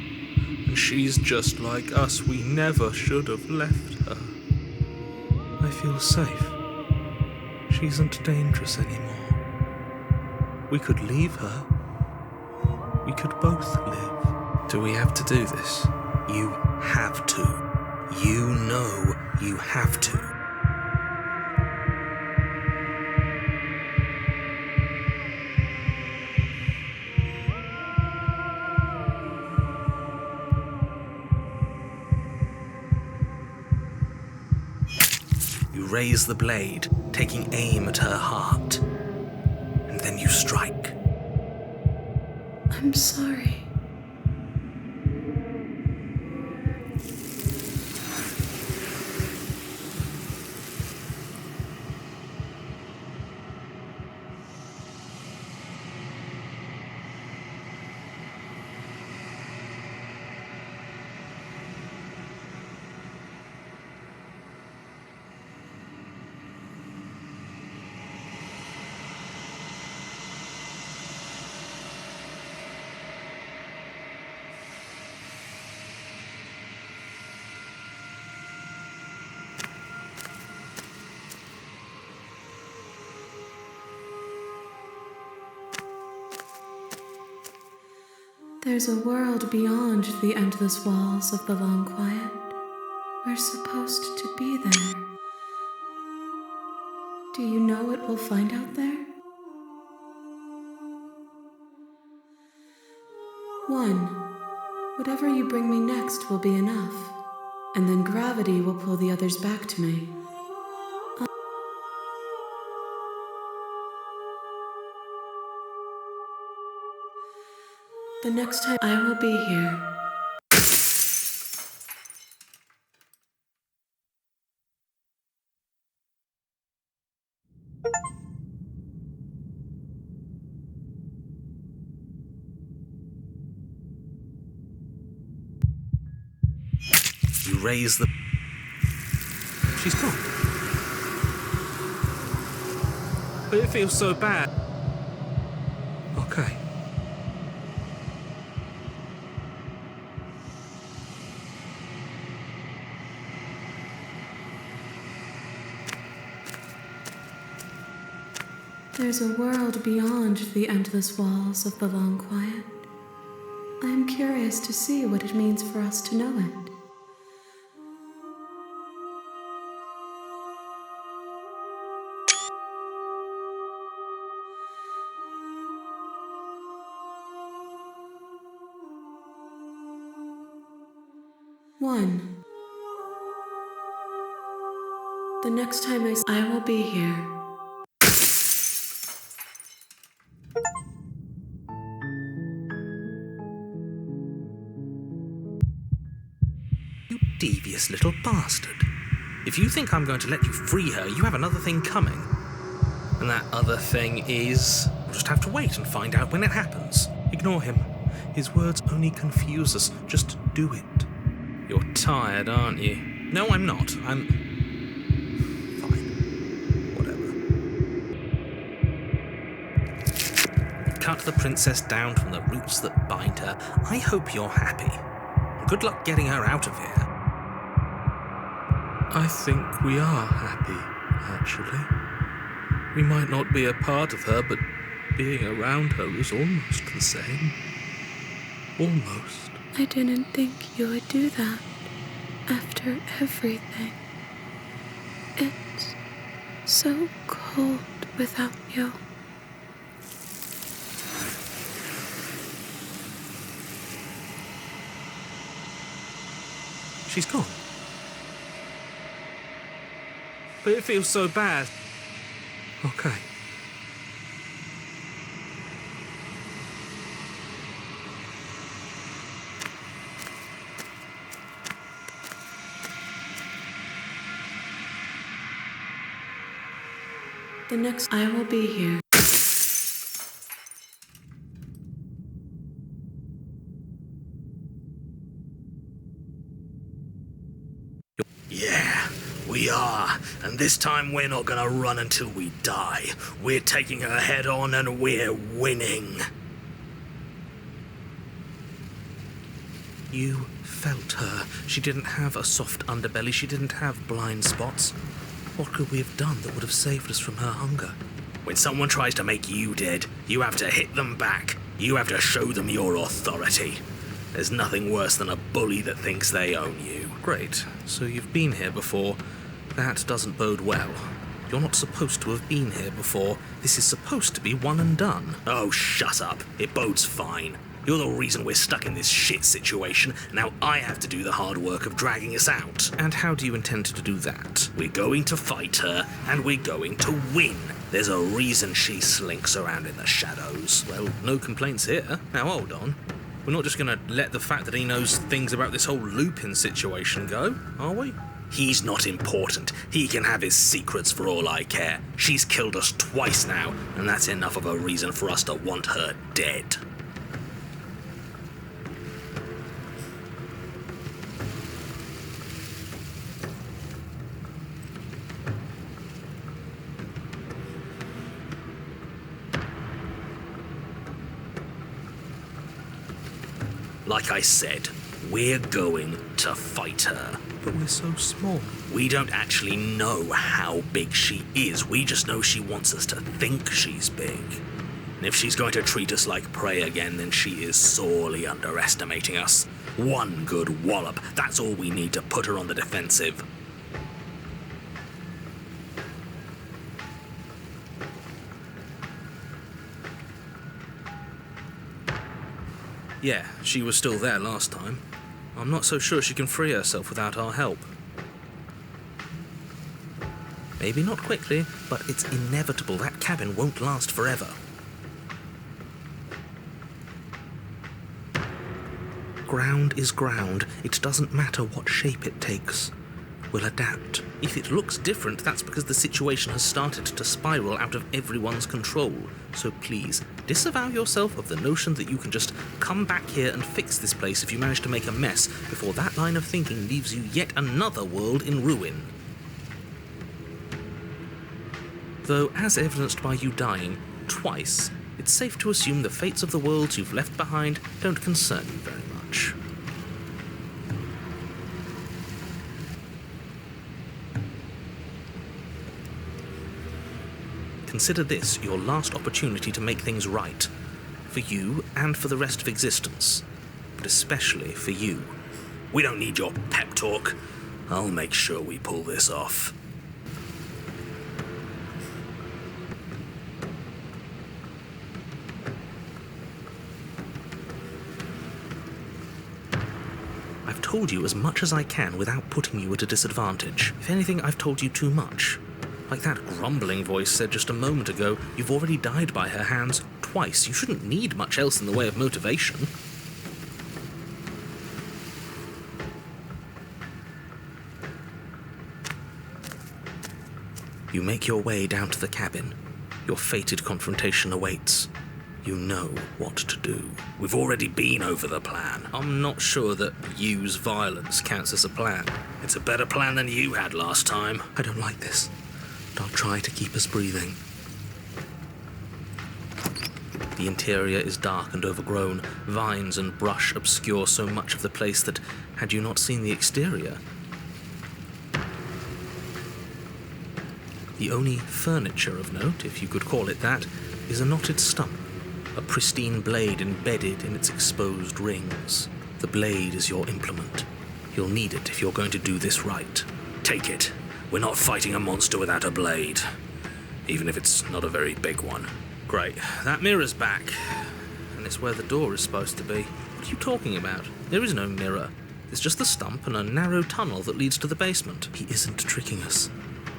and she's just like us. We never should have left her. I feel safe. She isn't dangerous anymore. We could leave her. We could both live. Do we have to do this? You have to. You know you have to. You raise the blade, taking aim at her heart. And then you strike. I'm sorry. There's a world beyond the endless walls of the long quiet. We're supposed to be there. Do you know what we'll find out there? 1. Whatever you bring me next will be enough, and then gravity will pull the others back to me. The next time I will be here. You raise the... She's gone. But it feels so bad. Okay. There's a world beyond the endless walls of the long quiet. I am curious to see what it means for us to know it. One. The next time I will be here. You devious little bastard. If you think I'm going to let you free her, you have another thing coming. And that other thing is... We'll just have to wait and find out when it happens. Ignore him. His words only confuse us. Just do it. You're tired, aren't you? No, I'm not. I'm... fine. Whatever. Cut the princess down from the roots that bind her. I hope you're happy. Good luck getting her out of here. I think we are happy, actually. We might not be a part of her, but being around her is almost the same. Almost. I didn't think you would do that after everything. It's so cold without you. She's gone. But it feels so bad. Okay. The next I will be here. Yeah, we are. And this time we're not gonna run until we die. We're taking her head on and we're winning. You felt her. She didn't have a soft underbelly. She didn't have blind spots. What could we have done that would have saved us from her hunger? When someone tries to make you dead, you have to hit them back. You have to show them your authority. There's nothing worse than a bully that thinks they own you. Great. So you've been here before. That doesn't bode well. You're not supposed to have been here before. This is supposed to be one and done. Oh, shut up. It bodes fine. You're the reason we're stuck in this shit situation. Now I have to do the hard work of dragging us out. And how do you intend to do that? We're going to fight her, and we're going to win. There's a reason she slinks around in the shadows. Well, no complaints here. Now hold on. We're not just gonna let the fact that he knows things about this whole Lupin situation go, are we? He's not important. He can have his secrets for all I care. She's killed us twice now, and that's enough of a reason for us to want her dead. Like I said, we're going to fight her. But we're so small. We don't actually know how big she is. We just know she wants us to think she's big. And if she's going to treat us like prey again, then she is sorely underestimating us. One good wallop, that's all we need to put her on the defensive. Yeah, she was still there last time. I'm not so sure she can free herself without our help. Maybe not quickly, but it's inevitable that cabin won't last forever. Ground is ground. It doesn't matter what shape it takes. We'll adapt. If it looks different, that's because the situation has started to spiral out of everyone's control. So please, disavow yourself of the notion that you can just come back here and fix this place if you manage to make a mess before that line of thinking leaves you yet another world in ruin. Though, as evidenced by you dying twice, it's safe to assume the fates of the worlds you've left behind don't concern you very much. Consider this your last opportunity to make things right. For you and for the rest of existence. But especially for you. We don't need your pep talk. I'll make sure we pull this off. I've told you as much as I can without putting you at a disadvantage. If anything, I've told you too much. Like that grumbling voice said just a moment ago, you've already died by her hands twice. You shouldn't need much else in the way of motivation. You make your way down to the cabin. Your fated confrontation awaits. You know what to do. We've already been over the plan. I'm not sure that use violence counts as a plan. It's a better plan than you had last time. I don't like this. I'll try to keep us breathing. The interior is dark and overgrown. Vines and brush obscure so much of the place that, had you not seen the exterior, the only furniture of note, if you could call it that, is a knotted stump, a pristine blade embedded in its exposed rings. The blade is your implement. You'll need it if you're going to do this right. Take it. We're not fighting a monster without a blade, even if it's not a very big one. Great. That mirror's back, and it's where the door is supposed to be. What are you talking about? There is no mirror. There's just the stump and a narrow tunnel that leads to the basement. He isn't tricking us.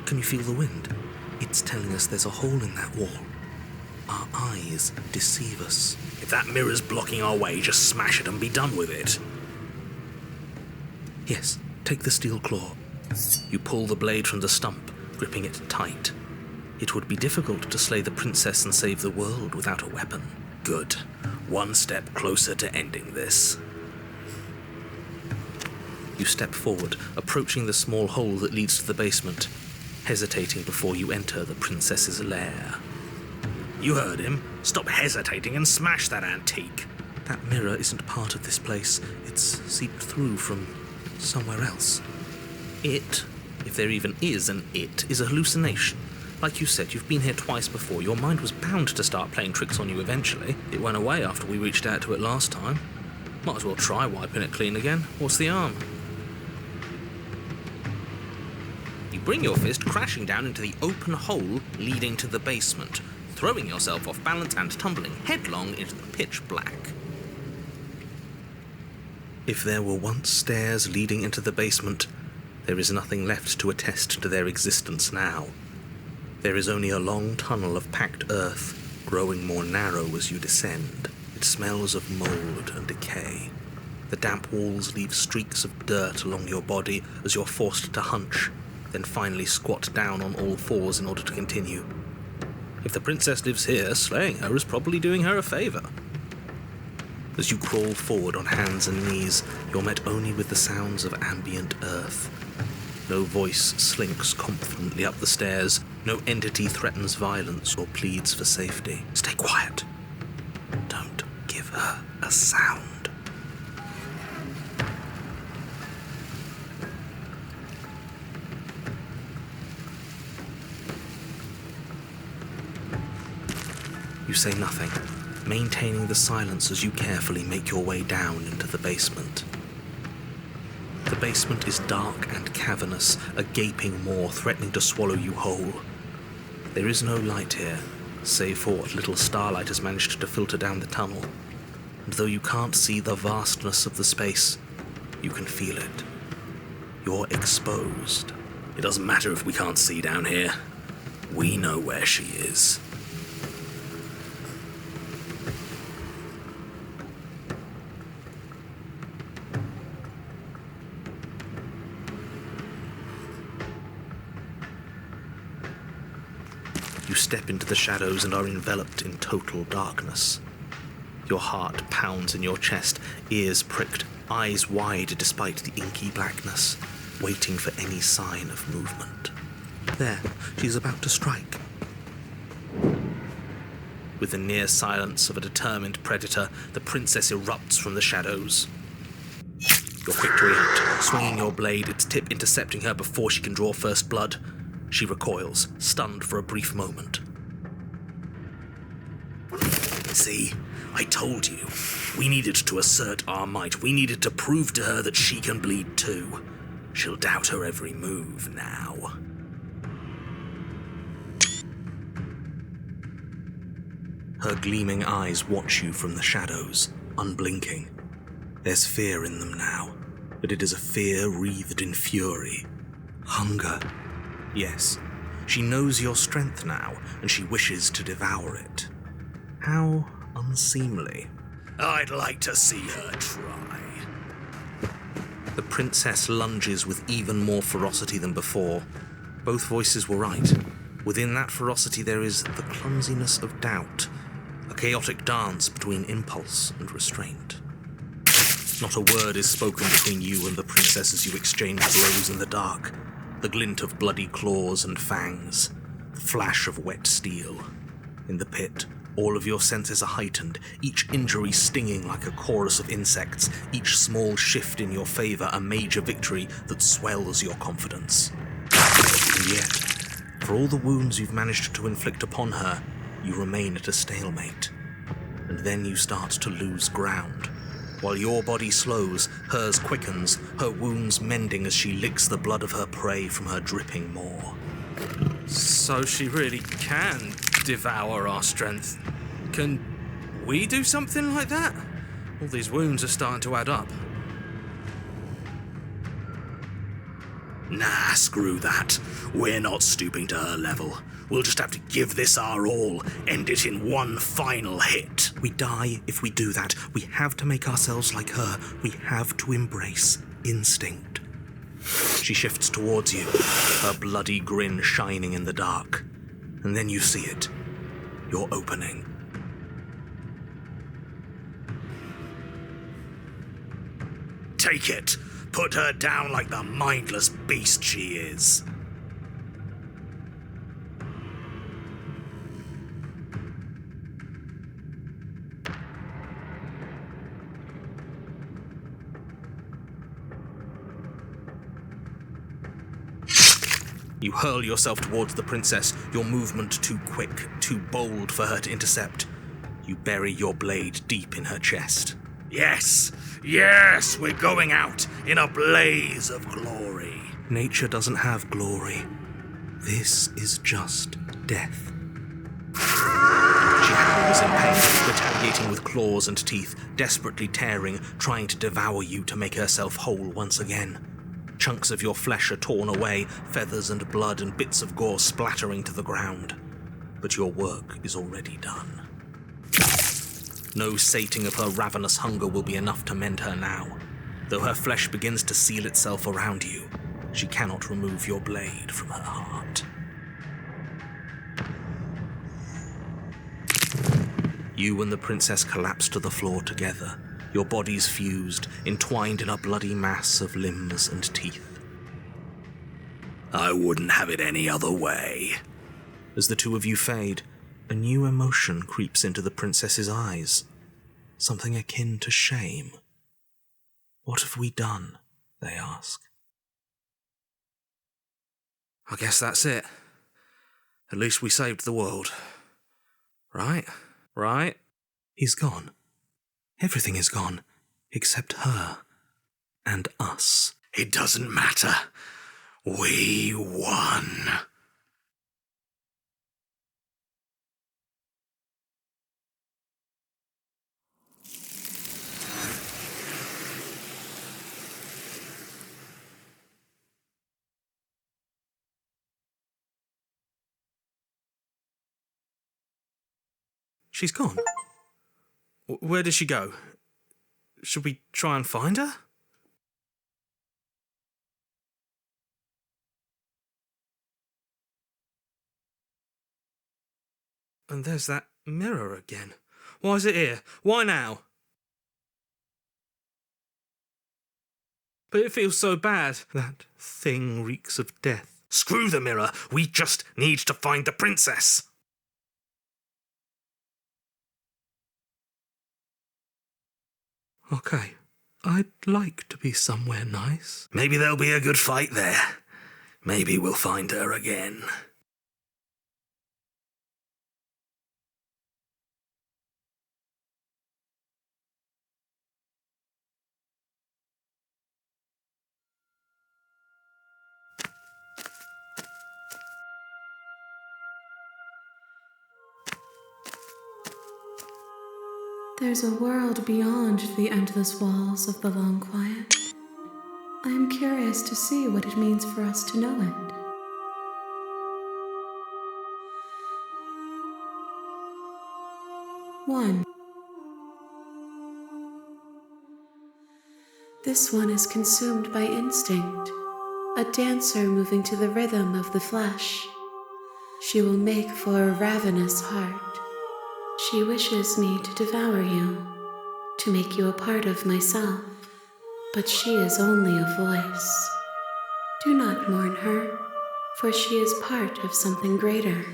Can you feel the wind? It's telling us there's a hole in that wall. Our eyes deceive us. If that mirror's blocking our way, just smash it and be done with it. Yes, take the steel claw. You pull the blade from the stump, gripping it tight. It would be difficult to slay the princess and save the world without a weapon. Good. One step closer to ending this. You step forward, approaching the small hole that leads to the basement, hesitating before you enter the princess's lair. You heard him. Stop hesitating and smash that antique. That mirror isn't part of this place. It's seeped through from somewhere else. It, if there even is an it, is a hallucination. Like you said, you've been here twice before. Your mind was bound to start playing tricks on you eventually. It went away after we reached out to it last time. Might as well try wiping it clean again. What's the harm? You bring your fist crashing down into the open hole leading to the basement, throwing yourself off balance and tumbling headlong into the pitch black. If there were once stairs leading into the basement, there is nothing left to attest to their existence now. There is only a long tunnel of packed earth, growing more narrow as you descend. It smells of mold and decay. The damp walls leave streaks of dirt along your body as you're forced to hunch, then finally squat down on all fours in order to continue. If the princess lives here, slaying her is probably doing her a favor. As you crawl forward on hands and knees, you're met only with the sounds of ambient earth. No voice slinks confidently up the stairs. No entity threatens violence or pleads for safety. Stay quiet. Don't give her a sound. You say nothing, maintaining the silence as you carefully make your way down into the basement. The basement is dark and cavernous, a gaping maw threatening to swallow you whole. There is no light here, save for what little starlight has managed to filter down the tunnel. And though you can't see the vastness of the space, you can feel it. You're exposed. It doesn't matter if we can't see down here. We know where she is. You step into the shadows and are enveloped in total darkness. Your heart pounds in your chest, ears pricked, eyes wide despite the inky blackness, waiting for any sign of movement. There, she's about to strike. With the near silence of a determined predator, the princess erupts from the shadows. You're quick to react, swinging your blade, its tip intercepting her before she can draw first blood. She recoils, stunned for a brief moment. See, I told you. We needed to assert our might. We needed to prove to her that she can bleed too. She'll doubt her every move now. Her gleaming eyes watch you from the shadows, unblinking. There's fear in them now, but it is a fear wreathed in fury. Hunger. Yes, she knows your strength now, and she wishes to devour it. How unseemly. I'd like to see her try. The princess lunges with even more ferocity than before. Both voices were right. Within that ferocity there is the clumsiness of doubt, a chaotic dance between impulse and restraint. Not a word is spoken between you and the princess as you exchange blows in the dark. The glint of bloody claws and fangs, the flash of wet steel. In the pit, all of your senses are heightened, each injury stinging like a chorus of insects, each small shift in your favor a major victory that swells your confidence. And yet, for all the wounds you've managed to inflict upon her, you remain at a stalemate. And then you start to lose ground. While your body slows, hers quickens, her wounds mending as she licks the blood of her prey from her dripping maw. So she really can devour our strength. Can we do something like that? All these wounds are starting to add up. Nah, screw that. We're not stooping to her level. We'll just have to give this our all, end it in one final hit. We die if we do that. We have to make ourselves like her. We have to embrace instinct. She shifts towards you, her bloody grin shining in the dark. And then you see it. Your opening. Take it. Put her down like the mindless beast she is. You hurl yourself towards the princess, your movement too quick, too bold for her to intercept. You bury your blade deep in her chest. Yes, yes, we're going out in a blaze of glory. Nature doesn't have glory. This is just death. She howls in pain, retaliating with claws and teeth, desperately tearing, trying to devour you to make herself whole once again. Chunks of your flesh are torn away, feathers and blood and bits of gore splattering to the ground. But your work is already done. No sating of her ravenous hunger will be enough to mend her now. Though her flesh begins to seal itself around you, she cannot remove your blade from her heart. You and the princess collapse to the floor together, your bodies fused, entwined in a bloody mass of limbs and teeth. I wouldn't have it any other way. As the two of you fade, a new emotion creeps into the princess's eyes. Something akin to shame. What have we done? They ask. I guess that's it. At least we saved the world. Right? right? He's gone. Everything is gone, except her and us. It doesn't matter. We won. She's gone. Where did she go? Should we try and find her? And there's that mirror again. Why is it here? Why now? But it feels so bad. That thing reeks of death. Screw the mirror. We just need to find the princess. Okay, I'd like to be somewhere nice. Maybe there'll be a good fight there. Maybe we'll find her again. There's a world beyond the endless walls of the long quiet. I am curious to see what it means for us to know it. One. This one is consumed by instinct, a dancer moving to the rhythm of the flesh. She will make for a ravenous heart. She wishes me to devour you, to make you a part of myself, but she is only a voice. Do not mourn her, for she is part of something greater.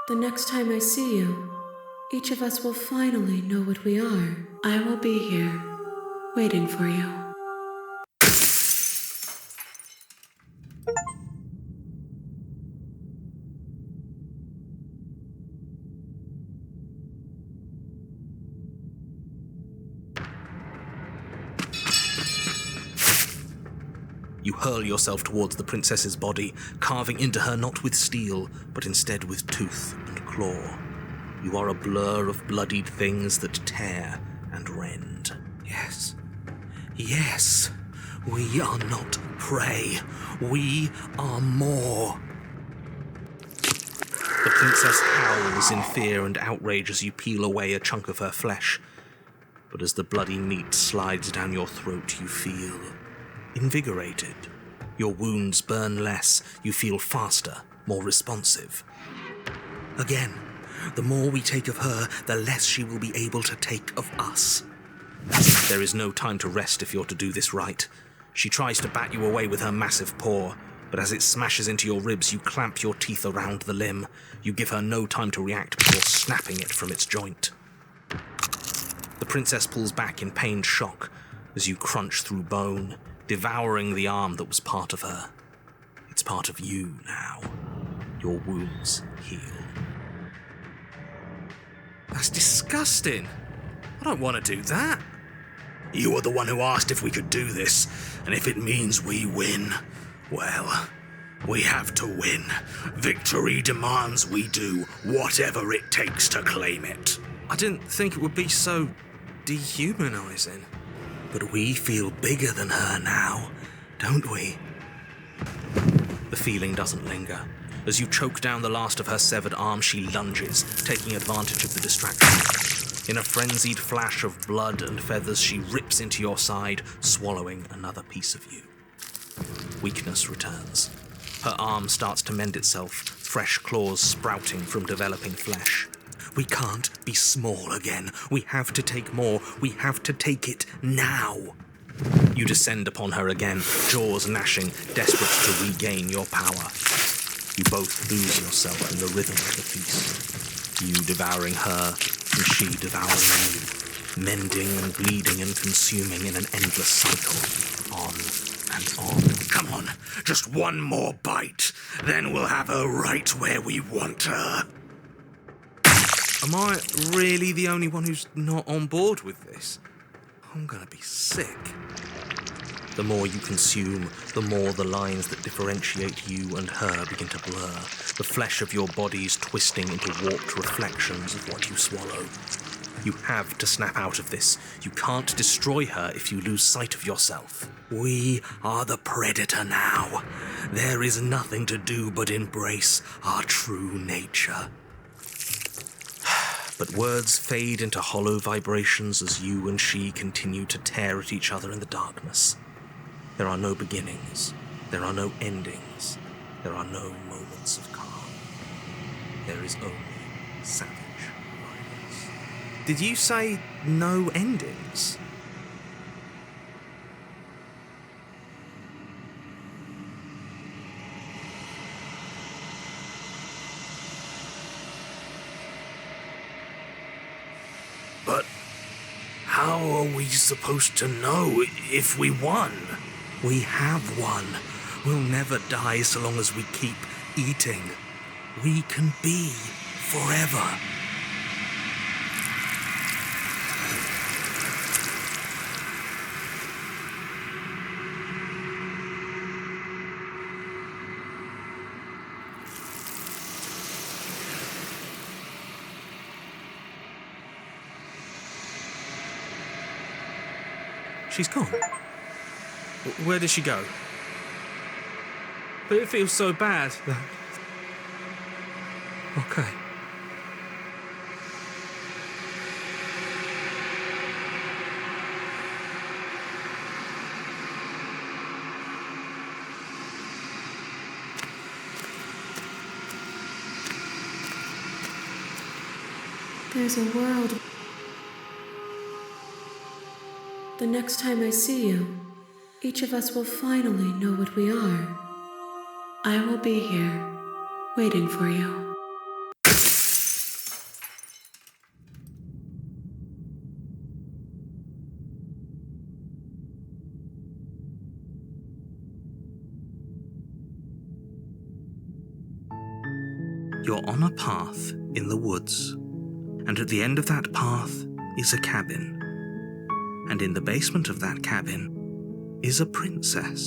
The next time I see you, each of us will finally know what we are. I will be here, waiting for you. You hurl yourself towards the princess's body, carving into her not with steel, but instead with tooth and claw. You are a blur of bloodied things that tear and rend. Yes. Yes. We are not prey. We are more. The princess howls in fear and outrage as you peel away a chunk of her flesh. But as the bloody meat slides down your throat, you feel invigorated. Your wounds burn less. You feel faster, more responsive. Again, the more we take of her, the less she will be able to take of us. There is no time to rest if you're to do this right. She tries to bat you away with her massive paw, but as it smashes into your ribs, you clamp your teeth around the limb. You give her no time to react before snapping it from its joint. The princess pulls back in pained shock as you crunch through bone, devouring the arm that was part of her. It's part of you now. Your wounds heal. That's disgusting. I don't want to do that. You are the one who asked if we could do this, and if it means we win, well, we have to win. Victory demands we do whatever it takes to claim it. I didn't think it would be so dehumanizing. But we feel bigger than her now, don't we? The feeling doesn't linger. As you choke down the last of her severed arm, she lunges, taking advantage of the distraction. In a frenzied flash of blood and feathers, she rips into your side, swallowing another piece of you. Weakness returns. Her arm starts to mend itself, fresh claws sprouting from developing flesh. We can't be small again. We have to take more. We have to take it now. You descend upon her again, jaws gnashing, desperate to regain your power. You both lose yourself in the rhythm of the feast. You devouring her, and she devouring you, mending and bleeding and consuming in an endless cycle, on and on. Come on, just one more bite. Then we'll have her right where we want her. Am I really the only one who's not on board with this? I'm gonna be sick. The more you consume, the more the lines that differentiate you and her begin to blur, the flesh of your bodies twisting into warped reflections of what you swallow. You have to snap out of this. You can't destroy her if you lose sight of yourself. We are the predator now. There is nothing to do but embrace our true nature. But words fade into hollow vibrations as you and she continue to tear at each other in the darkness. There are no beginnings. There are no endings. There are no moments of calm. There is only savage violence. Did you say no endings? But how are we supposed to know if we won? We have won. We'll never die so long as we keep eating. We can be forever. She's gone. Where did she go? But it feels so bad. Okay. There's a world. The next time I see you, each of us will finally know what we are. I will be here, waiting for you. You're on a path in the woods, and at the end of that path is a cabin. And in the basement of that cabin is a princess.